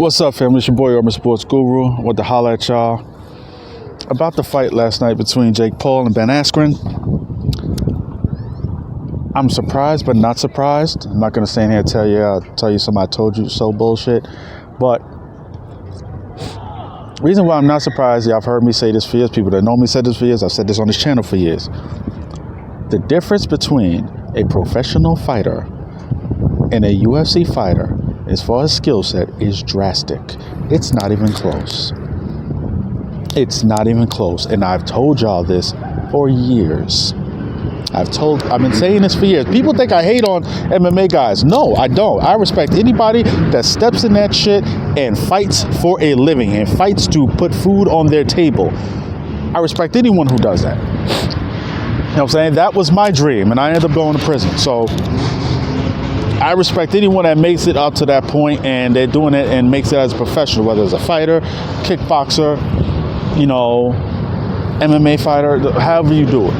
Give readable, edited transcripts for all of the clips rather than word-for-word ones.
What's up, family? It's your boy, Urban Sports Guru. I want to holler at y'all about the fight last night between Jake Paul and Ben Askren. I'm surprised, but not surprised. I'm not going to stand here and tell you some I told you so bullshit. But the reason why I'm not surprised, y'all have heard me say this for years. People that know me said this for years. I've said this on this channel for years. The difference between a professional fighter and a UFC fighter, as far as skill set, is drastic. It's not even close. It's not even close. And I've told y'all this for years. I've been saying this for years. People think I hate on MMA guys. No, I don't. I respect anybody that steps in that shit and fights for a living and fights to put food on their table. I respect anyone who does that. You know what I'm saying? That was my dream, and I ended up going to prison. So I respect anyone that makes it up to that point and they're doing it and makes it as a professional, whether it's a fighter, kickboxer, MMA fighter, however you do it.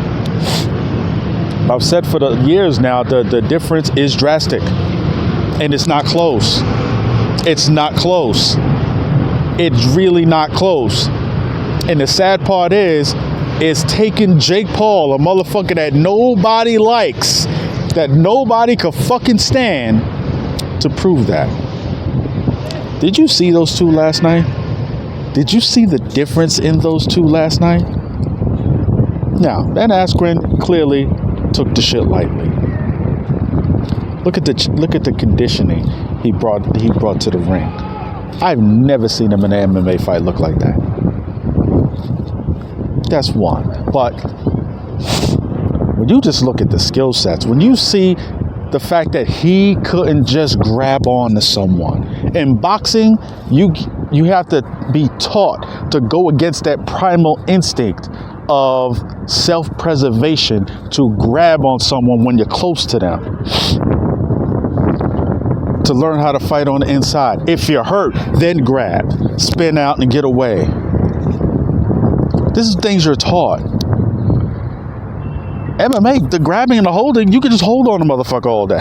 I've said for the years now, the difference is drastic and it's not close. It's not close. It's really not close. And the sad part is, it's taking Jake Paul, a motherfucker that nobody likes, that nobody could fucking stand, to prove that. Did you see those two last night? Did you see the difference in those two last night? Now, Ben Askren clearly took the shit lightly. Look at the conditioning he brought to the ring. I've never seen him in an MMA fight look like that. That's one. But when you just look at the skill sets, when you see the fact that he couldn't just grab on to someone. In boxing, you have to be taught to go against that primal instinct of self-preservation to grab on someone when you're close to them. To learn how to fight on the inside. If you're hurt, then grab, spin out and get away. This is things you're taught. MMA, the grabbing and the holding, you can just hold on a motherfucker all day.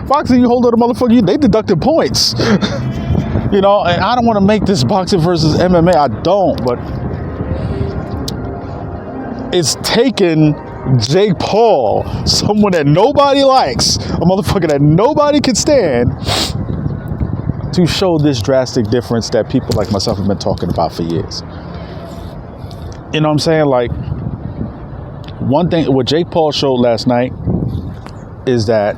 Boxing, you hold on a motherfucker, they deducted points. And I don't want to make this boxing versus MMA. I don't, but it's taken Jake Paul, someone that nobody likes, a motherfucker that nobody can stand, to show this drastic difference that people like myself have been talking about for years. You know what I'm saying? Like, one thing, what Jake Paul showed last night is that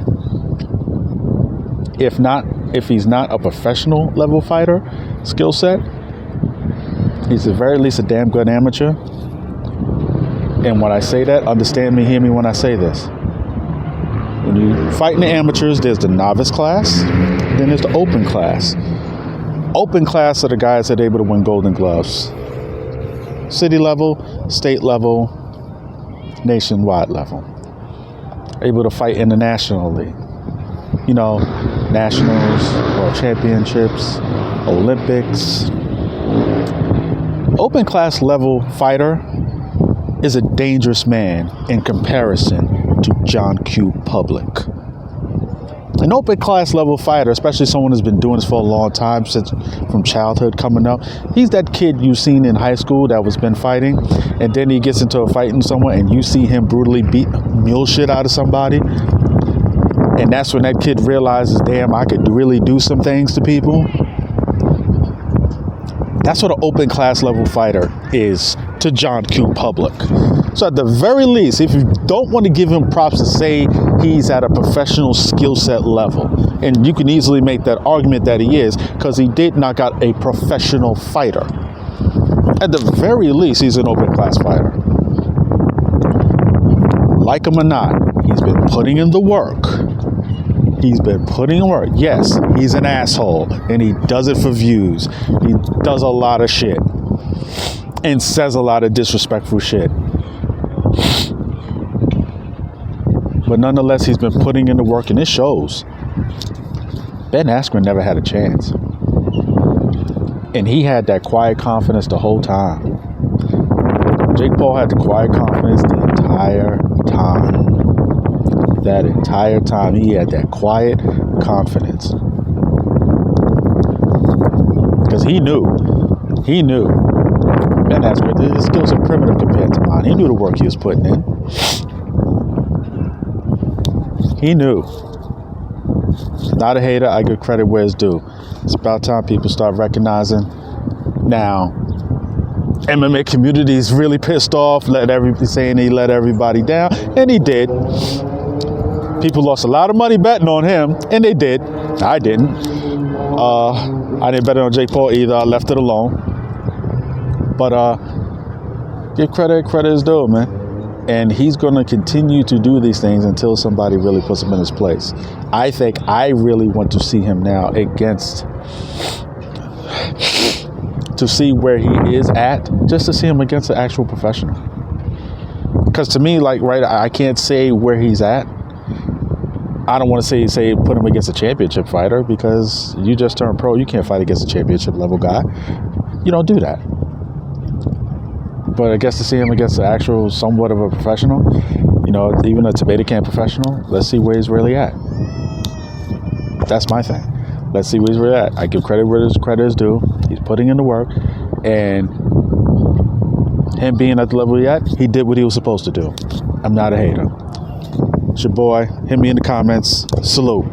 if he's not a professional level fighter skill set, he's at the very least a damn good amateur. And when I say that, understand me, hear me when I say this. When you fight in the amateurs, there's the novice class, then there's the open class. Open class are the guys that are able to win Golden Gloves. City level, state level, nationwide level. Able to fight internationally. Nationals, world championships, Olympics. Open class level fighter is a dangerous man in comparison to John Q. Public. An open class level fighter, especially someone who's been doing this for a long time, from childhood coming up, he's that kid you've seen in high school that was been fighting, and then he gets into a fight with someone and you see him brutally beat mule shit out of somebody, and that's when that kid realizes, damn, I could really do some things to people. That's what an open class level fighter is to John Q. Public. So at the very least, if you don't want to give him props to say he's at a professional skill set level, and you can easily make that argument that he is, because he did knock out a professional fighter. At the very least, he's an open class fighter. Like him or not, he's been putting in the work. He's been putting in work. Yes, he's an asshole, and he does it for views. He does a lot of shit and says a lot of disrespectful shit. But nonetheless, he's been putting in the work, and it shows. Ben Askren never had a chance. And he had that quiet confidence the whole time. Jake Paul had the quiet confidence the entire time. That entire time, he had that quiet confidence. because he knew. Ben Askren, his skills are primitive compared to mine. He knew the work he was putting in. He knew. Not a hater. I give credit where it's due. It's about time people start recognizing. Now, MMA community's really pissed off, saying he let everybody down, and he did. People lost a lot of money betting on him, and they did. I didn't. I didn't bet on Jake Paul either. I left it alone. But give credit is due, man. And he's going to continue to do these things until somebody really puts him in his place. I think I really want to see him now to see where he is at, just to see him against an actual professional. Because to me, I can't say where he's at. I don't want to say put him against a championship fighter, because you just turned pro. You can't fight against a championship level guy. You don't do that. But I guess to see him against the actual somewhat of a professional, even a tomato can professional, let's see where he's really at. That's my thing. Let's see where he's really at. I give credit where credit is due. He's putting in the work, and him being at the level he at, he did what he was supposed to do. I'm not a hater. It's your boy. Hit me in the comments. Salute.